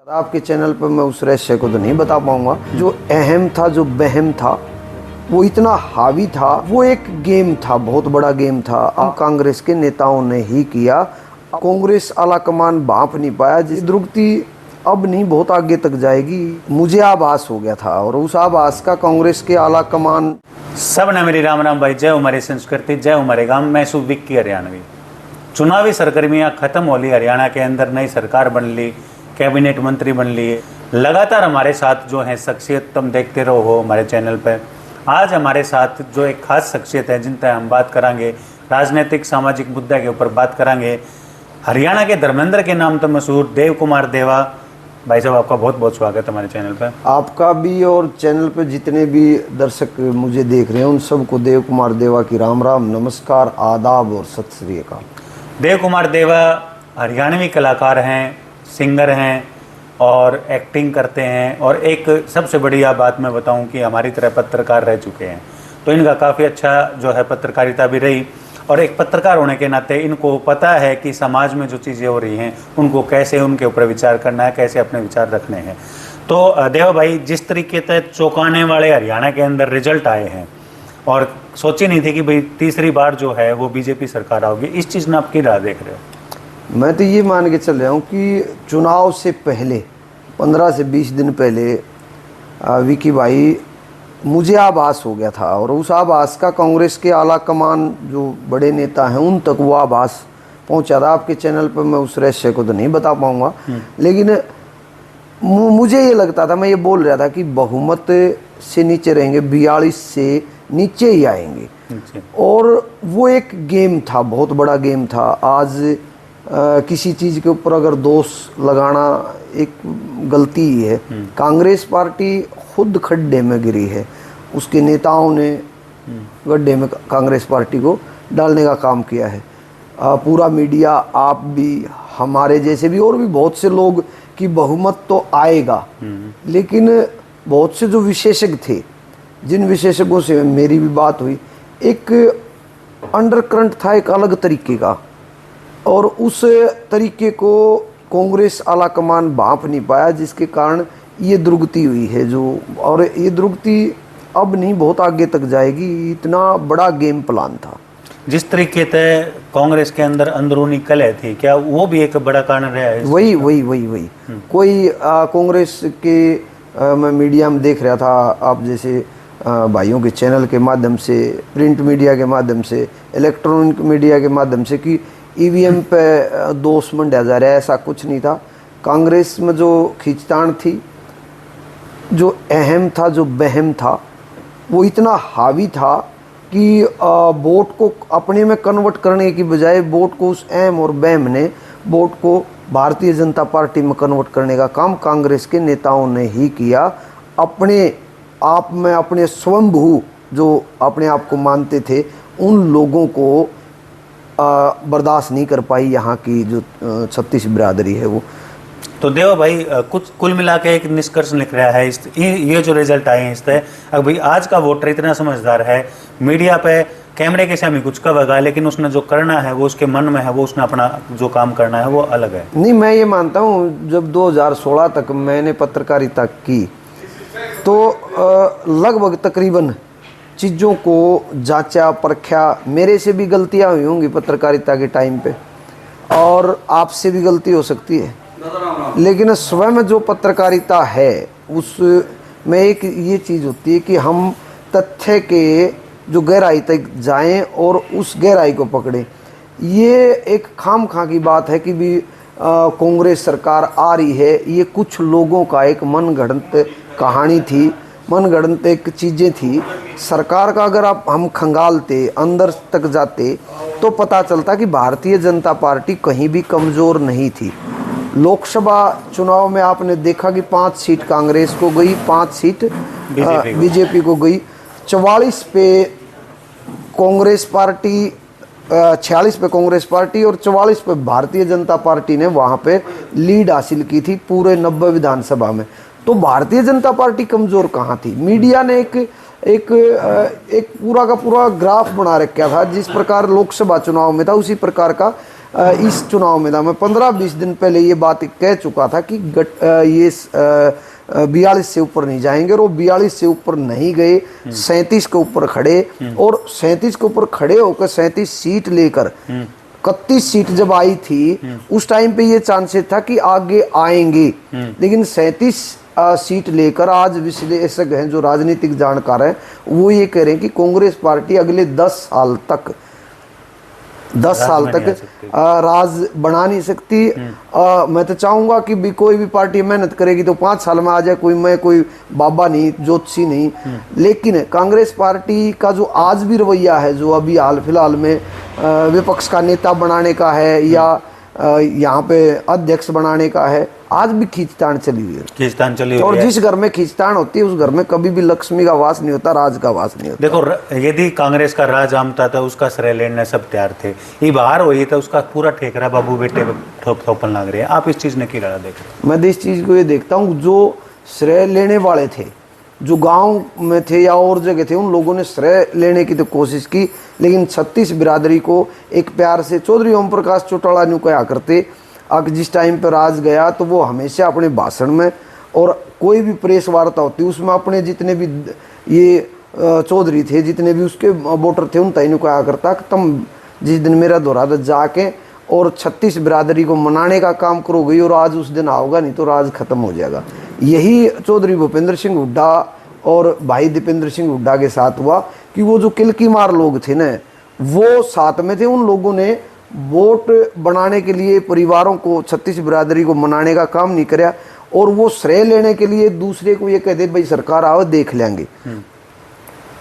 आपके चैनल पर मैं उस रहस्य को तो नहीं बता पाऊंगा। जो अहम था, जो बहम था, वो इतना हावी था। वो एक गेम था, बहुत बड़ा गेम था। कांग्रेस के नेताओं ने ही किया। कांग्रेस आलाकमान भांप नहीं पाया। जिस दुर्गति अब नहीं, बहुत आगे तक जाएगी, मुझे आभास हो गया था। और उस आभास का कांग्रेस के आलाकमान सब ने मेरी राम राम भाई। जय हमारी संस्कृति, जय हमारे गांव। मैं सु विक्की हरियाणवी। चुनावी सरगर्मियां खत्म हो ली, हरियाणा के अंदर नई सरकार बन ली, कैबिनेट मंत्री बन लिए। लगातार हमारे साथ जो है शख्सियत तुम देखते रहो हमारे चैनल पर। आज हमारे साथ जो एक खास शख्सियत है जिन पर हम बात करेंगे, राजनीतिक सामाजिक मुद्दे के ऊपर बात करेंगे। हरियाणा के धर्मेंद्र के नाम तो मशहूर देव कुमार देवा भाई साहब, आपका बहुत बहुत स्वागत है हमारे चैनल पर। आपका भी, और चैनल पे जितने भी दर्शक मुझे देख रहे हैं उन सबको देव कुमार देवा की राम राम, नमस्कार, आदाब और सत श्री अकाल। देव कुमार देवा हरियाणवी कलाकार हैं, सिंगर हैं और एक्टिंग करते हैं। और एक सबसे बढ़िया बात मैं बताऊं कि हमारी तरह पत्रकार रह चुके हैं, तो इनका काफ़ी अच्छा जो है पत्रकारिता भी रही। और एक पत्रकार होने के नाते इनको पता है कि समाज में जो चीज़ें हो रही हैं उनको कैसे उनके ऊपर विचार करना है, कैसे अपने विचार रखने हैं। तो देवा भाई, जिस तरीके से चौंकाने वाले हरियाणा के अंदर रिजल्ट आए हैं और सोची नहीं थी कि भाई तीसरी बार जो है वो बीजेपी सरकार आओगी, इस चीज़ में आप क्या राह देख रहे हो? मैं तो ये मान के चल रहा हूँ कि चुनाव से पहले 15 से 20 दिन पहले विकी भाई, मुझे आभास हो गया था। और उस आभास का कांग्रेस के आला कमान जो बड़े नेता हैं उन तक वो आभास पहुंचा था। आपके चैनल पर मैं उस रहस्य को तो नहीं बता पाऊंगा, लेकिन मुझे ये लगता था, मैं ये बोल रहा था कि बहुमत से नीचे रहेंगे, 42 से नीचे ही आएंगे। और वो एक गेम था, बहुत बड़ा गेम था। आज किसी चीज़ के ऊपर अगर दोष लगाना एक गलती ही है। कांग्रेस पार्टी खुद खड्डे में गिरी है, उसके नेताओं ने गड्ढे में कांग्रेस पार्टी को डालने का काम किया है। पूरा मीडिया, आप भी, हमारे जैसे भी और भी बहुत से लोग कि बहुमत तो आएगा, लेकिन बहुत से जो विशेषज्ञ थे, जिन विशेषज्ञों से मेरी भी बात हुई, एक अंडरकरंट था एक अलग तरीके का, और उस तरीके को कांग्रेस आलाकमान भांप नहीं पाया, जिसके कारण ये दुर्गति हुई है। जो और ये दुर्गति अब नहीं, बहुत आगे तक जाएगी। इतना बड़ा गेम प्लान था। जिस तरीके से कांग्रेस के अंदर अंदरूनी कलह थी, क्या वो भी एक बड़ा कारण रहा है? वही कोई कांग्रेस के मैं मीडिया में देख रहा था, आप जैसे भाइयों के चैनल के माध्यम से, प्रिंट मीडिया के माध्यम से, इलेक्ट्रॉनिक मीडिया के माध्यम से, कि ईवीएम पे दोष मंडा जा रहा है। ऐसा कुछ नहीं था। कांग्रेस में जो खींचतान थी, जो अहम था, जो बहम था, वो इतना हावी था कि वोट को अपने में कन्वर्ट करने की बजाय वोट को, उस अहम और बहम ने वोट को भारतीय जनता पार्टी में कन्वर्ट करने का काम कांग्रेस के नेताओं ने ही किया। अपने आप में, अपने स्वयंभू जो अपने आप को मानते थे, उन लोगों को बर्दाश्त नहीं कर पाई यहाँ की जो छत्तीस बिरादरी है वो। तो देवा भाई, कुछ कुल मिला के एक निष्कर्ष लिख रहा है ये जो रिजल्ट आए हैं इससे, अब भाई आज का वोटर इतना समझदार है, मीडिया पे कैमरे के सामने कुछ कहेगा, लेकिन उसने जो करना है वो उसके मन में है, वो उसने अपना जो काम करना है वो अलग है। नहीं, मैं ये मानता हूँ, जब 2016 तक मैंने पत्रकारिता की तो लगभग तकरीबन चीज़ों को जांचा परखा। मेरे से भी गलतियाँ हुई होंगी पत्रकारिता के टाइम पे, और आपसे भी गलती हो सकती है, लेकिन स्वयं जो पत्रकारिता है उसमें एक ये चीज़ होती है कि हम तथ्य के जो गहराई तक जाएं और उस गहराई को पकड़ें। ये एक खामखा की बात है कि भी कांग्रेस सरकार आ रही है, ये कुछ लोगों का एक मनगढ़ंत कहानी थी, मनगढ़ंत एक चीज़ें थी। सरकार का अगर हम खंगालते, अंदर तक जाते, तो पता चलता कि भारतीय जनता पार्टी कहीं भी कमज़ोर नहीं थी। लोकसभा चुनाव में आपने देखा कि 5 सीट कांग्रेस को गई, 5 सीट बीजेपी को गई। 44 पे कांग्रेस पार्टी, 46 पे कांग्रेस पार्टी और 44 पे भारतीय जनता पार्टी ने वहाँ पे लीड हासिल की थी पूरे 90 विधानसभा में। तो भारतीय जनता पार्टी कमज़ोर कहाँ थी? मीडिया ने एक पूरा का पूरा ग्राफ बना रखा था। जिस प्रकार लोकसभा चुनाव में था, उसी प्रकार का इस चुनाव में था। मैं 15-20 दिन पहले ये बात कह चुका था कि ये 42 से ऊपर नहीं जाएंगे, और वो 42 से ऊपर नहीं गए, 37 के ऊपर खड़े, और 37 के ऊपर खड़े होकर 37 सीट लेकर 31 सीट जब आई थी उस टाइम पे ये चांसेस था कि आगे आएंगे, लेकिन 37 सीट लेकर आज विश्लेषक हैं जो राजनीतिक जानकार हैं वो ये कह रहे हैं कि कांग्रेस पार्टी अगले 10 साल तक राज बना नहीं सकती। मैं तो चाहूंगा कि भी कोई भी पार्टी मेहनत करेगी तो 5 साल में आ जाए, मैं कोई बाबा नहीं, ज्योतिषी नहीं, लेकिन कांग्रेस पार्टी का जो आज भी रवैया है, जो अभी हाल फिलहाल में विपक्ष का नेता बनाने का है या यहाँ पे अध्यक्ष बनाने का है, आज भी खींचतान चली हुई है। और जिस घर में खींचतान होती है उस घर में कभी भी लक्ष्मी का वास नहीं होता, राज का वास नहीं होता। देखो, यदि कांग्रेस का राज आमता था उसका श्रेय लेने सब तैयार थे, ये बाहर हुई था उसका पूरा ठेकरा बाबू बेटे थोपन लग रहे हैं। आप इस चीज ने क्या देख रहे हैं? मैं इस चीज को ये देखता हूँ, जो श्रेय लेने वाले थे, जो गांव में थे या और जगह थे, उन लोगों ने श्रेय लेने की तो कोशिश की, लेकिन 36 बिरादरी को एक प्यार से चौधरी ओम प्रकाश चौटाला न्यू कहा करते। अब जिस टाइम पर राज गया तो वो हमेशा अपने भाषण में और कोई भी प्रेस वार्ता होती उसमें अपने जितने भी ये चौधरी थे, जितने भी उसके वोटर थे, उन तय कहा करता कि तुम जिस दिन मेरा दौरा जाके और 36 बिरादरी को मनाने का काम करोगे और आज उस दिन आओगा, नहीं तो राज खत्म हो जाएगा। यही चौधरी भूपेंद्र सिंह हुड्डा और भाई दीपेंद्र सिंह हुड्डा के साथ हुआ कि वो जो किलकी मार लोग थे ना, वो साथ में थे। उन लोगों ने वोट बनाने के लिए परिवारों को 36 बिरादरी को मनाने का काम नहीं कराया, और वो श्रेय लेने के लिए दूसरे को ये कहते भाई सरकार आओ देख लेंगे।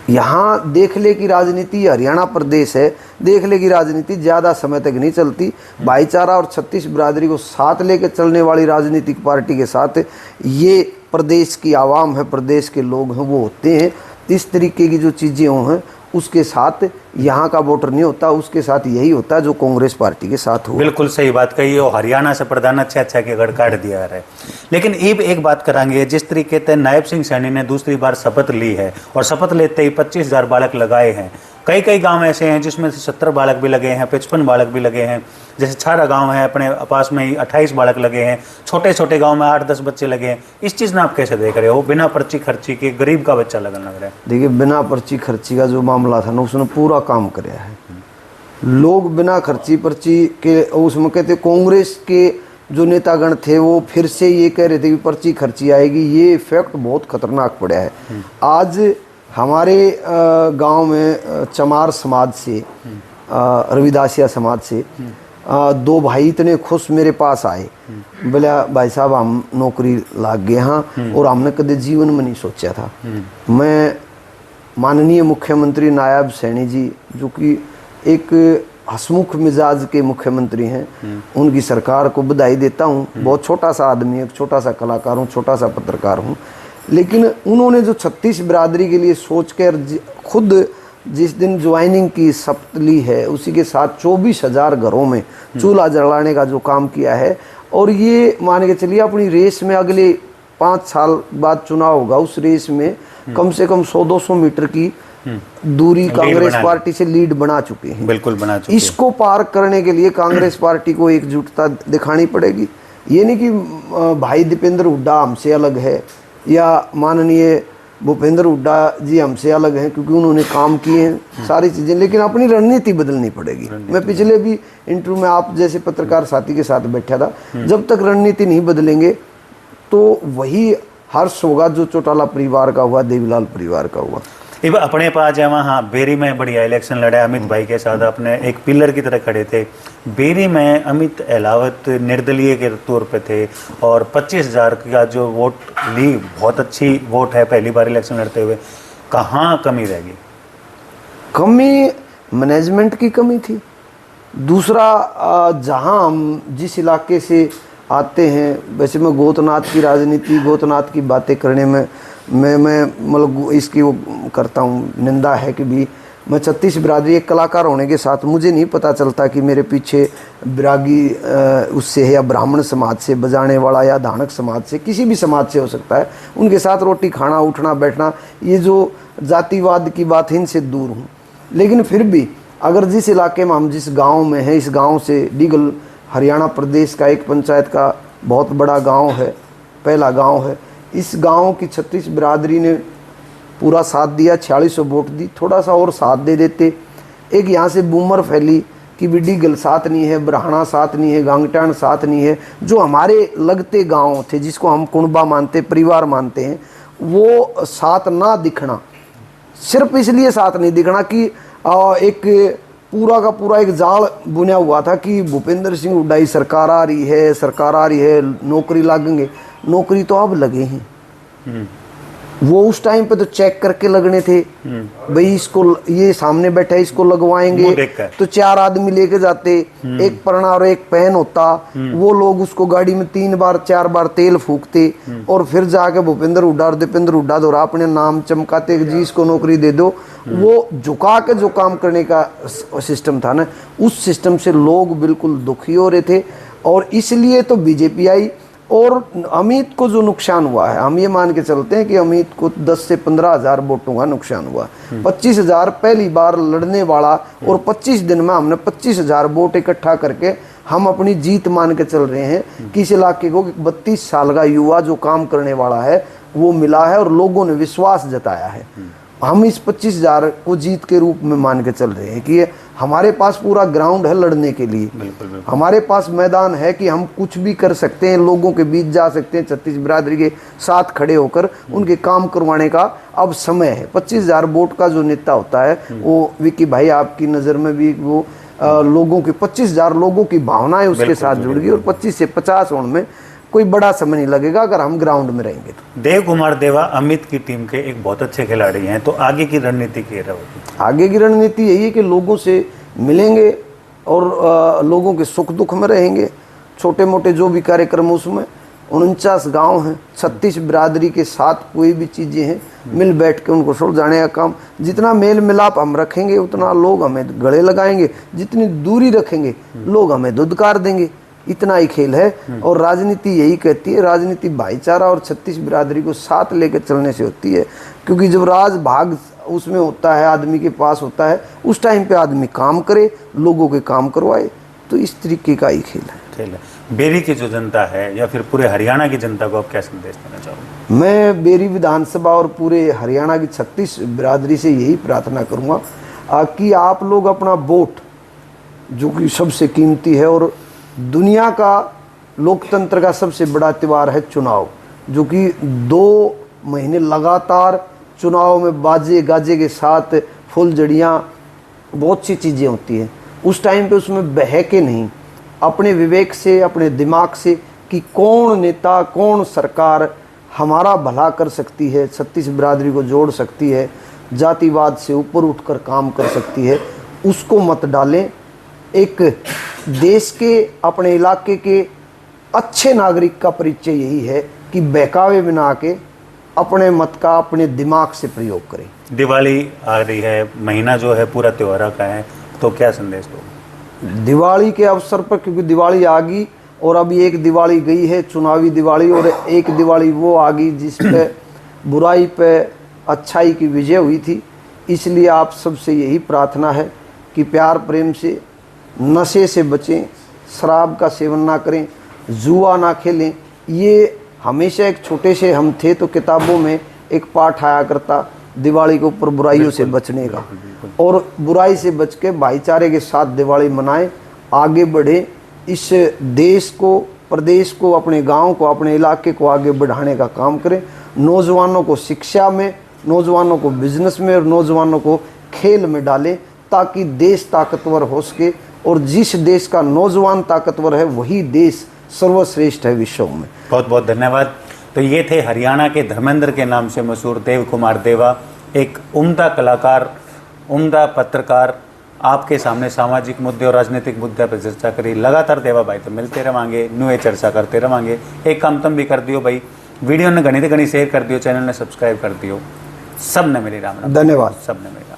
यहाँ देखले की राजनीति, हरियाणा प्रदेश है, देखले की राजनीति ज़्यादा समय तक नहीं चलती। भाईचारा और 36 बिरादरी को साथ लेकर चलने वाली राजनीतिक पार्टी के साथ ये प्रदेश की आवाम है, प्रदेश के लोग हैं, वो होते हैं। इस तरीके की जो चीज़ें हैं उसके साथ यहाँ का वोटर नहीं होता, उसके साथ यही होता है जो कांग्रेस पार्टी के साथ हो। बिल्कुल सही बात कही। और हरियाणा से प्रधान अच्छा के गढ़ काट दिया है। लेकिन एक बात करांगे, जिस तरीके से नायब सिंह सैनी ने दूसरी बार शपथ ली है और शपथ लेते ही 25,000 बालक लगाए हैं। कई गांव ऐसे हैं जिसमें से 70 बालक भी लगे हैं, 55 बालक भी लगे हैं। जैसे छारा गांव है अपने पास में ही 28 बालक लगे हैं। छोटे गांव में 8-10 बच्चे लगे हैं। इस चीज़ में आप कैसे देख रहे हो? बिना पर्ची खर्ची के गरीब का बच्चा लगन लग रहा है। देखिए, बिना पर्ची खर्ची का जो मामला था ना, उसने पूरा काम कराया है। लोग बिना खर्ची पर्ची के, उसमें कहते कांग्रेस के जो नेतागण थे वो फिर से ये कह रहे थे कि पर्ची खर्ची आएगी। ये इफेक्ट बहुत खतरनाक पड़ा है। आज हमारे गांव में चमार समाज से, रविदासिया समाज से 2 भाई इतने खुश मेरे पास आए, बोले भाई साहब हम नौकरी लाग गए हाँ, और हमने कभी जीवन में नहीं सोचा था। मैं माननीय मुख्यमंत्री नायब सैनी जी, जो कि एक हसमुख मिजाज के मुख्यमंत्री हैं, उनकी सरकार को बधाई देता हूँ। बहुत छोटा सा आदमी, एक छोटा सा कलाकार हूँ, छोटा सा पत्रकार हूँ, लेकिन उन्होंने जो 36 बिरादरी के लिए सोच कर खुद जिस दिन ज्वाइनिंग की शपथ ली है, उसी के साथ 24,000 घरों में चूल्हा जलाने का जो काम किया है। और ये मान के चलिए अपनी रेस में अगले 5 साल बाद चुनाव होगा, उस रेस में कम से कम 100-200 मीटर की दूरी कांग्रेस पार्टी से लीड बना चुके हैं। बिल्कुल बना चुके हैं। इसको पार करने के लिए कांग्रेस पार्टी को एकजुटता दिखानी पड़ेगी। ये नहीं कि भाई दीपेंद्र हुड्डा हमसे अलग है या माननीय भूपेंद्र हुड्डा जी हमसे अलग हैं, क्योंकि उन्होंने काम किए हैं सारी चीज़ें, लेकिन अपनी रणनीति बदलनी पड़ेगी। मैं पिछले भी इंटरव्यू में आप जैसे पत्रकार साथी के साथ बैठा था, जब तक रणनीति नहीं बदलेंगे तो वही हर्ष होगा जो चौटाला परिवार का हुआ, देवीलाल परिवार का हुआ। अब अपने पास है वहाँ बेरी में बढ़िया इलेक्शन लड़ा अमित भाई के साथ, अपने एक पिलर की तरह खड़े थे। बेरी में अमित अहलावत निर्दलीय के तौर पे थे और 25,000 का जो वोट ली, बहुत अच्छी वोट है पहली बार इलेक्शन लड़ते हुए। कहाँ कमी रह गई? कमी मैनेजमेंट की कमी थी। दूसरा, जहाँ हम जिस इलाके से आते हैं, वैसे मैं गोतनाथ की राजनीति, गोतनाथ की बातें करने में मैं मतलब इसकी वो करता हूँ, निंदा है कि भी मैं 36 बिरादरी एक कलाकार होने के साथ मुझे नहीं पता चलता कि मेरे पीछे बिरागी उससे है या ब्राह्मण समाज से बजाने वाला या धानक समाज से, किसी भी समाज से हो सकता है। उनके साथ रोटी खाना, उठना बैठना, ये जो जातिवाद की बात है इनसे दूर हूँ। लेकिन फिर भी अगर जिस इलाके में हम जिस गांव में हैं, इस गांव से डिगल हरियाणा प्रदेश का एक पंचायत का बहुत बड़ा गांव है, पहला गांव है। इस गांव की 36 बिरादरी ने पूरा साथ दिया, 4600 वोट दी। थोड़ा सा और साथ दे देते, एक यहाँ से बूमर फैली कि भी डिगल साथ नहीं है, ब्राह्मणा साथ नहीं है, गांगटान साथ नहीं है, जो हमारे लगते गांव थे जिसको हम कुणबा मानते, परिवार मानते हैं, वो साथ ना दिखना। सिर्फ इसलिए साथ नहीं दिखना कि एक पूरा का पूरा एक जाल बुना हुआ था कि भूपेंद्र सिंह हुड्डा की सरकार आ रही है, सरकार आ रही है, नौकरी लगेंगे। नौकरी तो अब लगे हैं, वो उस टाइम पे तो चेक करके लगने थे। भाई इसको, ये सामने बैठा है, इसको लगवाएंगे, तो 4 आदमी लेके जाते, एक परना और एक पैन होता, वो लोग उसको गाड़ी में 3 बार 4 बार तेल फूकते और फिर जाके भूपेंद्र हुड्डा और दीपेंद्र हुड्डा द्वारा अपने नाम चमकाते कि जी इसको नौकरी दे दो। वो झुका के जो काम करने का सिस्टम था ना, उस सिस्टम से लोग बिल्कुल दुखी हो रहे थे। और इसलिए तो बीजेपी आई। और अमित को जो नुकसान हुआ है, हम ये मान के चलते हैं कि अमित को 10 से 15 हज़ार वोटों का नुकसान हुआ। 25 हज़ार पहली बार लड़ने वाला, और 25 दिन में हमने 25 हज़ार वोट इकट्ठा करके हम अपनी जीत मान के चल रहे हैं कि इस इलाके को 32 साल का युवा जो काम करने वाला है वो मिला है और लोगों ने विश्वास जताया है। हम इस 25 हज़ार को जीत के रूप में मान के चल रहे हैं कि हमारे पास पूरा ग्राउंड है लड़ने के लिए। बिल्कुल। हमारे पास मैदान है कि हम कुछ भी कर सकते हैं, लोगों के बीच जा सकते हैं, 36 बिरादरी के साथ खड़े होकर उनके काम करवाने का अब समय है। 25 हज़ार वोट का जो नेता होता है वो, विकी भाई आपकी नज़र में भी वो लोगों की 25 हज़ार लोगों की भावनाएं उसके साथ जुड़ गई, और 25 से 50 होने में कोई बड़ा समय नहीं लगेगा अगर हम ग्राउंड में रहेंगे तो। देव कुमार देवा अमित की टीम के एक बहुत अच्छे खिलाड़ी हैं, तो आगे की रणनीति क्या रहेगी? आगे की रणनीति यही है कि लोगों से मिलेंगे और लोगों के सुख दुख में रहेंगे। छोटे मोटे जो भी कार्यक्रम उसमें 49 गांव हैं, 36 बिरादरी के साथ कोई भी चीज़ें हैं, मिल बैठ के उनको सुलझाने का काम। जितना मेल मिलाप हम रखेंगे उतना लोग हमें गले लगाएंगे, जितनी दूरी रखेंगे लोग हमें धुदकार देंगे। इतना ही खेल है। और राजनीति यही कहती है, राजनीति भाईचारा और 36 बिरादरी को साथ लेकर चलने से होती है। क्योंकि जब राज भाग उसमें होता है, आदमी के पास होता है, उस टाइम पे आदमी काम करे, लोगों के काम करवाए, तो इस तरीके का ही खेल है। खेल है। बेरी की जो जनता है या फिर पूरे हरियाणा की जनता को आप क्या संदेश देना चाहोगे? मैं बेरी विधानसभा और पूरे हरियाणा की 36 बिरादरी से यही प्रार्थना करूँगा कि आप लोग अपना वोट, जो कि सबसे कीमती है और दुनिया का लोकतंत्र का सबसे बड़ा त्यौहार है चुनाव, जो कि 2 महीने लगातार चुनाव में बाजे गाजे के साथ फुलझड़ियाँ, बहुत सी चीज़ें होती हैं। उस टाइम पे उसमें बहके नहीं, अपने विवेक से, अपने दिमाग से कि कौन नेता, कौन सरकार हमारा भला कर सकती है, 36 बिरादरी को जोड़ सकती है, जातिवाद से ऊपर उठकर काम कर सकती है, उसको मत डालें। एक देश के, अपने इलाके के अच्छे नागरिक का परिचय यही है कि बहकावे में ना आके अपने मत का अपने दिमाग से प्रयोग करें। दिवाली आ रही है, महीना जो है पूरा त्योहार का है, तो क्या संदेश दो? दिवाली के अवसर पर, क्योंकि दिवाली आ गई और अभी एक दिवाली गई है चुनावी दिवाली, और एक दिवाली वो आ गई जिस पे बुराई पे अच्छाई की विजय हुई थी। इसलिए आप सबसे यही प्रार्थना है कि प्यार प्रेम से, नशे से बचें, शराब का सेवन ना करें, जुआ ना खेलें। ये हमेशा एक छोटे से हम थे तो किताबों में एक पाठ आया करता दिवाली के ऊपर बुराइयों से बचने का, और बुराई से बच के भाईचारे के साथ दिवाली मनाएं, आगे बढ़े, इस देश को, प्रदेश को, अपने गांव को, अपने इलाके को आगे बढ़ाने का काम करें। नौजवानों को शिक्षा में, नौजवानों को बिजनेस में और नौजवानों को खेल में डालें, ताकि देश ताकतवर हो सके। और जिस देश का नौजवान ताकतवर है वही देश सर्वश्रेष्ठ है विश्व में। बहुत बहुत धन्यवाद। तो ये थे हरियाणा के धर्मेंद्र के नाम से मशहूर देव कुमार देवा, एक उम्दा कलाकार, उम्दा पत्रकार। आपके सामने सामाजिक मुद्दे और राजनीतिक मुद्दे पर चर्चा करी। लगातार देवा भाई तो मिलते रहेंगे, न्यू चर्चा करते रहेंगे। एक काम तुम भी कर दियो भाई, वीडियो ने घनी शेयर कर दियो, चैनल ने सब्सक्राइब कर दियो। सब ने मेरी राम राम। धन्यवाद। सब ने मेरी